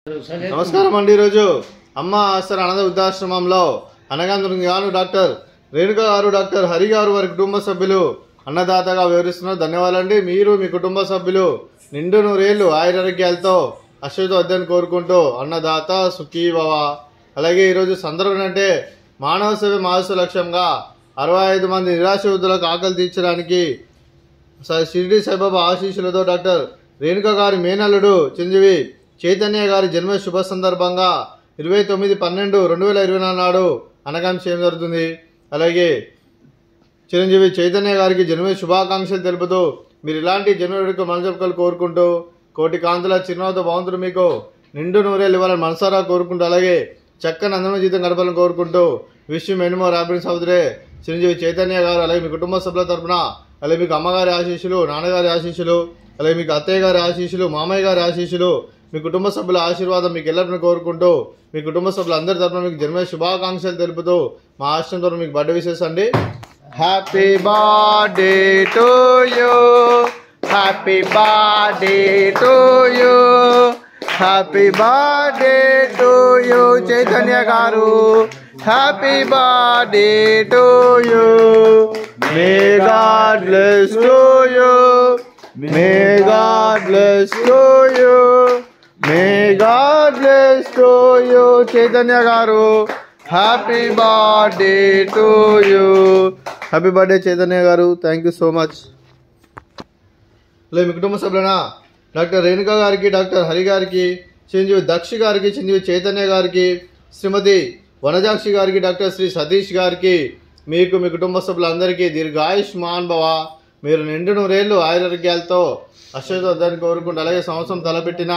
నమస్కారం అండి. ఈరోజు అమ్మ ఆసర అనాథ వృద్ధాశ్రమంలో అనగాను డాక్టర్ రేణుక గారు, డాక్టర్ హరి గారు వారి కుటుంబ సభ్యులు అన్నదాతగా వివరిస్తున్నారు. ధన్యవాదాలండి. మీరు మీ కుటుంబ సభ్యులు నిండు నూరేళ్లు ఆయురారోగ్యాలతో అశ్వతో వద్దని కోరుకుంటూ అన్నదాత సుఖీ భవ. అలాగే ఈరోజు సందర్భం అంటే మానవ సేవ మహోత్సవ లక్ష్యంగా 65 మంది నిరాశ వృద్ధులకు ఆకలి తీర్చడానికి షిరిడి సాయిబాబా ఆశీస్సులతో డాక్టర్ రేణుక గారి మేనల్లుడు చిరంజీవి చైతన్య గారి జన్మ శుభ సందర్భంగా 29/12/2024 నాడు అనగాం చేయడం జరుగుతుంది. అలాగే చిరంజీవి చైతన్య గారికి జన్మ శుభాకాంక్షలు తెలుపుతూ మీరు ఇలాంటి జన్మకు మనసొప్పుకలు కోరుకుంటూ కోటి కాంతుల చిరునవ్వుతో భగవంతుడు మీకు నిండు నూరేళ్ళు ఇవ్వాలని మనసారా కోరుకుంటూ అలాగే చక్కని అందమైన జీవితం గడపాలని కోరుకుంటూ విష్ మెనీ మోర్ హ్యాపీనెస్ అవుతురే చిరంజీవి చైతన్య గారు. అలాగే మీ కుటుంబ సభ్యుల తరఫున అలాగే మీకు అమ్మగారి ఆశీస్సులు, నాన్నగారి ఆశీస్సులు, అలాగే మీకు అత్తయ్య గారి ఆశీస్సులు, మామయ్య గారి ఆశీస్సులు, మీ కుటుంబ సభ్యుల ఆశీర్వాదం మీకు ఎల్లరిని కోరుకుంటూ మీ కుటుంబ సభ్యులు అందరి తరఫున మీకు జన్మ శుభాకాంక్షలు తెలుపుతూ మా ఆశ్రమం తరఫున మీకు బర్త్డే విషెస్ అండి. Happy birthday to you, happy birthday to you, happy birthday to you Chaitanya garu, happy birthday to you. May God bless to you, may God bless to you, may God bless to you Chaitanya garu. Happy birthday to you. Happy birthday Chaitanya garu. Thank you so much. లేదు మీ కుటుంబ సభ్యులనా doctor Renuka గారికి, doctor Hari గారికి, చిరంజీవి దక్షి గారికి, చిరంజీవి చైతన్య గారికి, శ్రీమతి వనజాక్షి గారికి, doctor Shri Satish గారికి, మీకు మీ కుటుంబ సభ్యులందరికీ దీర్ఘాయుష్మాన్ భవ. మీరు నిండు నూరేళ్లు ఆయురారోగ్యాలతో అశ్వతో వద్దని కోరుకుంటూ అలాగే సంవత్సరం తలపెట్టిన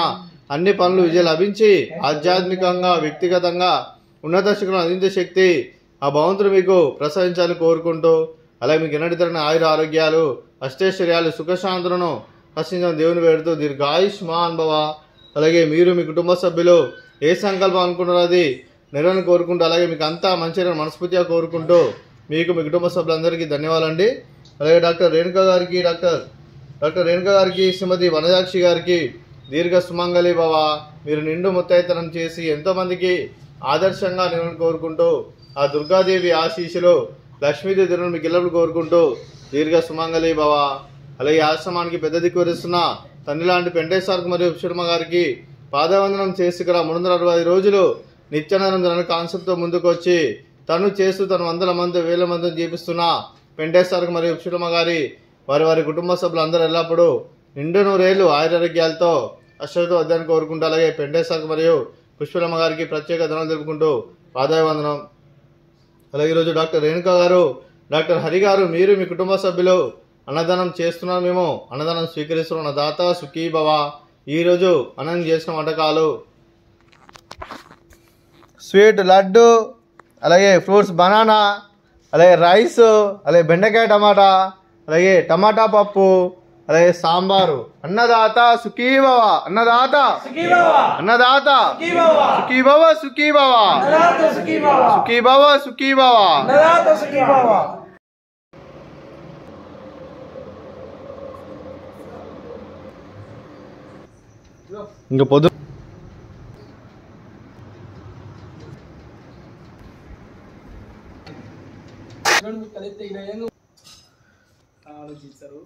అన్ని పనులు విజయం లభించి ఆధ్యాత్మికంగా వ్యక్తిగతంగా ఉన్నత శిఖరం అందించే శక్తి ఆ భగవంతుడు మీకు ప్రసాదించాలని కోరుకుంటూ అలాగే మీకు ఎన్నటి తరగని ఆయుర ఆరోగ్యాలు, అష్టైశ్వర్యాలు, సుఖశాంతులను ప్రశ్నించడం దేవుని వేడుతూ దీర్ఘాయుష్మాన్ భవ. అలాగే మీరు మీ కుటుంబ సభ్యులు ఏ సంకల్పం అనుకుంటారో అది నెరవేరని కోరుకుంటూ అలాగే మీకు అంతా మంచిగా మనస్ఫూర్తిగా కోరుకుంటూ మీకు మీ కుటుంబ సభ్యులందరికీ ధన్యవాదాలండి. అలాగే డాక్టర్ రేణుక గారికి, డాక్టర్ రేణుక గారికి, శ్రీమతి వనజాక్షి గారికి దీర్ఘ సుమంగళి భవ. మీరు నిండు ముత్తైతనం చేసి ఎంతోమందికి ఆదర్శంగా నిలవని కోరుకుంటూ ఆ దుర్గాదేవి ఆశీస్సులు, లక్ష్మీదేవి దినం మీకు ఎల్లప్పుడు కోరుకుంటూ దీర్ఘ సుమంగళి భవ. అలాగే ఆశ్రమానికి పెద్ద దిక్కు వరిస్తున్న తండ్రి లాంటి వెంకటేశ్వరకు మరియు శర్మ గారికి పాదవందనం చేసి గల 365 రోజులు నిత్యానందన కాన్సెప్ట్తో ముందుకు వచ్చి తను చేస్తూ తను వందల మంది వేల మందిని జీపిస్తున్న వెంకటేశ్వరకు మరియు శర్మ గారి వారి కుటుంబ సభ్యులు అందరూ ఎల్లప్పుడూ నిండు నూరేళ్లు ఆయురారోగ్యాలతో అశ్వతో వద్దని కోరుకుంటూ అలాగే వెంకటేశ్వరకు మరియు పుష్పలమ్మ గారికి ప్రత్యేక ధనాలు తెలుపుకుంటూ పాదాభివందనం. అలాగే ఈరోజు డాక్టర్ రేణుక గారు, డాక్టర్ హరి గారు, మీరు మీ కుటుంబ సభ్యులు అన్నదానం చేస్తున్నారు. మేము అన్నదానం స్వీకరిస్తున్న దాత సుఖీ భవ. ఈరోజు అన్నం చేసిన వంటకాలు స్వీట్ లడ్డు, అలాగే ఫ్రూట్స్ బనానా, అలాగే రైస్, అలాగే బెండకాయ టమాటా, అలాగే టమాటా పప్పు, అలాగే సాంబారు. అన్నదాత సుఖీ భవ, అన్నదాత అన్నదాత సుఖీ భవ, సుఖీ భవ, సుఖీ భవ, సుఖీ భవ. ఇంకా పొద్దు ఆలోచించారు.